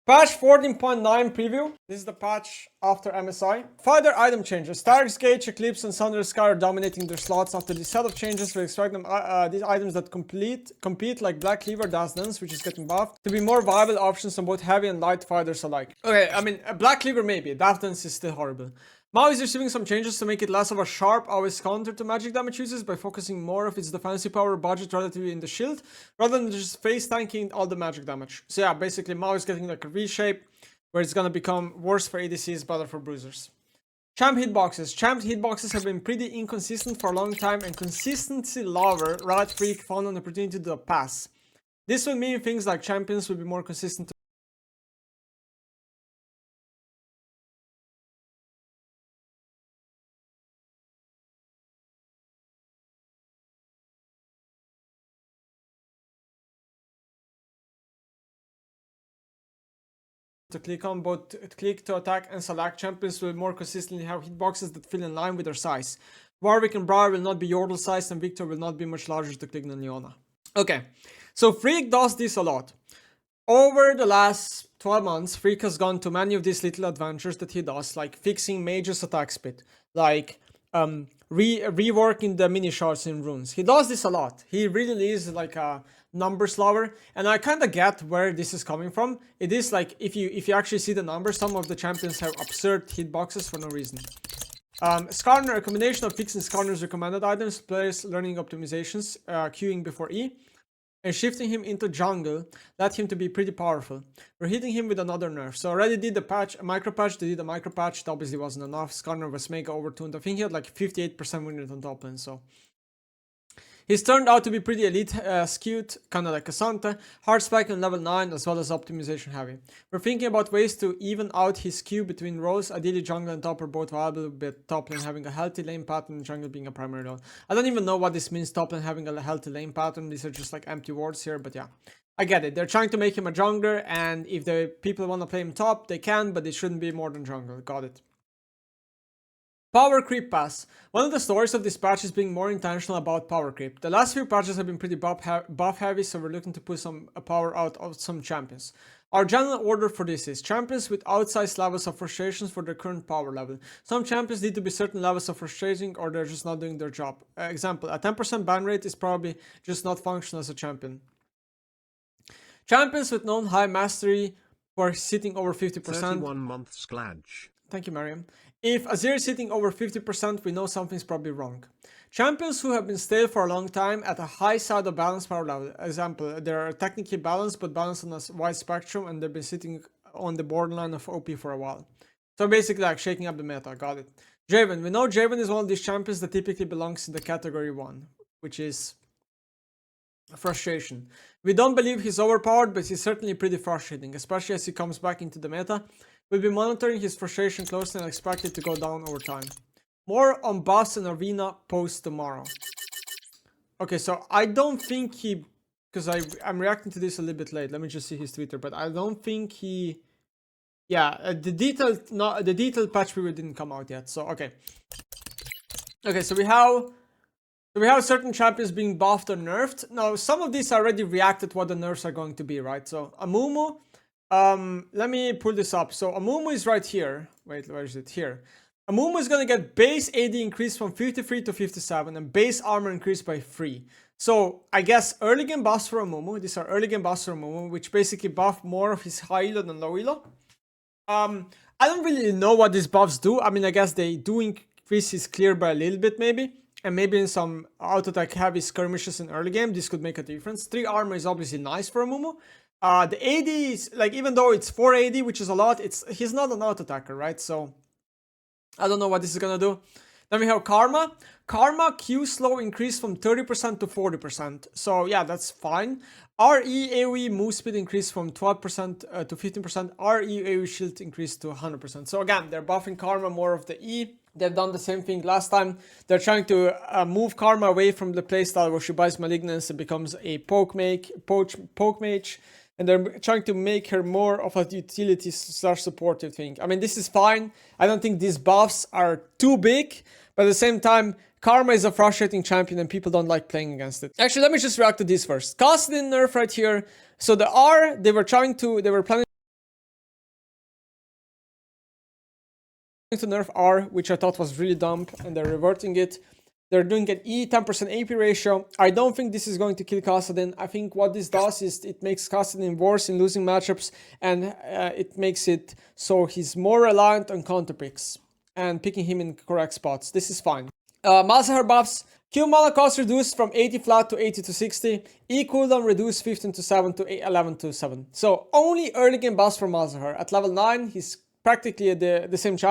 Patch 14.9 preview. This is the patch after MSI. Further item changes. Stark's Gage, Eclipse, and Thunder Sky are dominating their slots. After this set of changes, we expect them these items that compete like Black Cleaver, Dazzle Dance, which is getting buffed, to be more viable options on both heavy and light fighters alike. Okay, I mean, Black Cleaver maybe. Dazzle Dance is still horrible. Mao is receiving some changes to make it less of a sharp always counter to magic damage uses by focusing more of its defensive power budget relatively in the shield, rather than just face tanking all the magic damage. So yeah, basically Mao is getting like a reshape, where it's gonna become worse for ADCs, better for bruisers. Champ hitboxes. Champ hitboxes have been pretty inconsistent for a long time, and consistency lover Riot Freak found an opportunity to do a pass. This will mean things like champions will be more consistent to click on. Both click to attack and select champions will more consistently have hitboxes that feel in line with their size. Warwick and Briar will not be Yordle sized, and Victor will not be much larger to click than Leona. Okay, so Freak does this a lot. Over the last 12 months, Freak has gone to many of these little adventures that he does, like fixing Mage's attack speed, like reworking the mini shards in runes. He does this a lot. He really is like a numbers lover, and I kind of get where this is coming from. It is like, if you actually see the numbers, some of the champions have absurd hitboxes for no reason. Skarner, a combination of fixing Skarner's recommended items, players learning optimizations, queuing before E, and shifting him into jungle led him to be pretty powerful. We're hitting him with another nerf. So already did a micro patch, they did a micro patch, it obviously wasn't enough. Skarner was mega overtuned. I think he had like 58% win rate on top lane, so he's turned out to be pretty elite skewed, kinda like Cassandra, hard spike on level 9 as well as optimization heavy. We're thinking about ways to even out his skew between roles. Ideally jungle and top are both viable, but top lane having a healthy lane pattern and jungle being a primary role. I don't even know what this means, top lane having a healthy lane pattern. These are just like empty words here, but yeah. I get it. They're trying to make him a jungler, and if the people want to play him top, they can, but it shouldn't be more than jungle. Got it. Power creep pass. One of the stories of this patch is being more intentional about power creep. The last few patches have been pretty buff heavy, so we're looking to push some power out of some champions. Our general order for this is champions with outsized levels of frustrations for their current power level. Some champions need to be certain levels of frustrating, or they're just not doing their job. Example, a 10% ban rate is probably just not functional as a champion. Champions with known high mastery who are sitting over 50%. 31 months Skladge. Thank you, Mariam. If Azir is sitting over 50%, we know something's probably wrong. Champions who have been stale for a long time at a high side of balance power level. Example, they're technically balanced, but balanced on a wide spectrum, and they've been sitting on the borderline of OP for a while. So basically like shaking up the meta, got it. Draven, we know Draven is one of these champions that typically belongs in the category 1, which is frustration. We don't believe he's overpowered, but he's certainly pretty frustrating, especially as he comes back into the meta. We'll be monitoring his frustration closely and expect it to go down over time. More on boss and arena post tomorrow. Okay, so I don't think he, because I'm reacting to this a little bit late. Let me just see his Twitter, but I don't think he. Yeah, the detailed patch preview didn't come out yet. So okay. Okay, so we have certain champions being buffed or nerfed. Now some of these already reacted what the nerfs are going to be, right? So Amumu. Let me pull this up. So Amumu is right here. Wait, where is it? Here. Amumu is gonna get base AD increased from 53 to 57 and base armor increased by 3. So I guess early game buffs for Amumu. These are early game buffs for Amumu, which basically buff more of his high elo than low elo. I don't really know what these buffs do. I mean, I guess they do increase his clear by a little bit maybe. And maybe in some auto attack heavy skirmishes in early game, this could make a difference. 3 armor is obviously nice for Amumu. The AD is, like, even though it's 4 AD, which is a lot, he's not an auto attacker, right? So I don't know what this is gonna do. Then we have Karma. Karma Q slow increased from 30% to 40%. So yeah, that's fine. RE AoE move speed increased from 12% to 15%. RE AoE shield increased to 100%. So again, they're buffing Karma more of the E, They've done the same thing last time. They're trying to move Karma away from the playstyle where she buys Malignance and becomes a poke mage, and they're trying to make her more of a utility / supportive thing. I mean, this is fine. I don't think these buffs are too big, but at the same time, Karma is a frustrating champion and people don't like playing against it. Actually, let me just react to this first. Kassadin nerf right here. So the R, they were planning to nerf R, which I thought was really dumb, and they're reverting it. They're doing an E 10% AP ratio. I don't think this is going to kill Kassadin. I think what this does is it makes Kassadin worse in losing matchups, and it makes it so he's more reliant on counter picks and picking him in correct spots. This is fine. Malzahar buffs. Q mana cost reduced from 80 flat to 80 to 60. E cooldown reduced 15 to 7 to 11 to 7. So only early game buffs for Malzahar. At level 9, he's practically the same champion.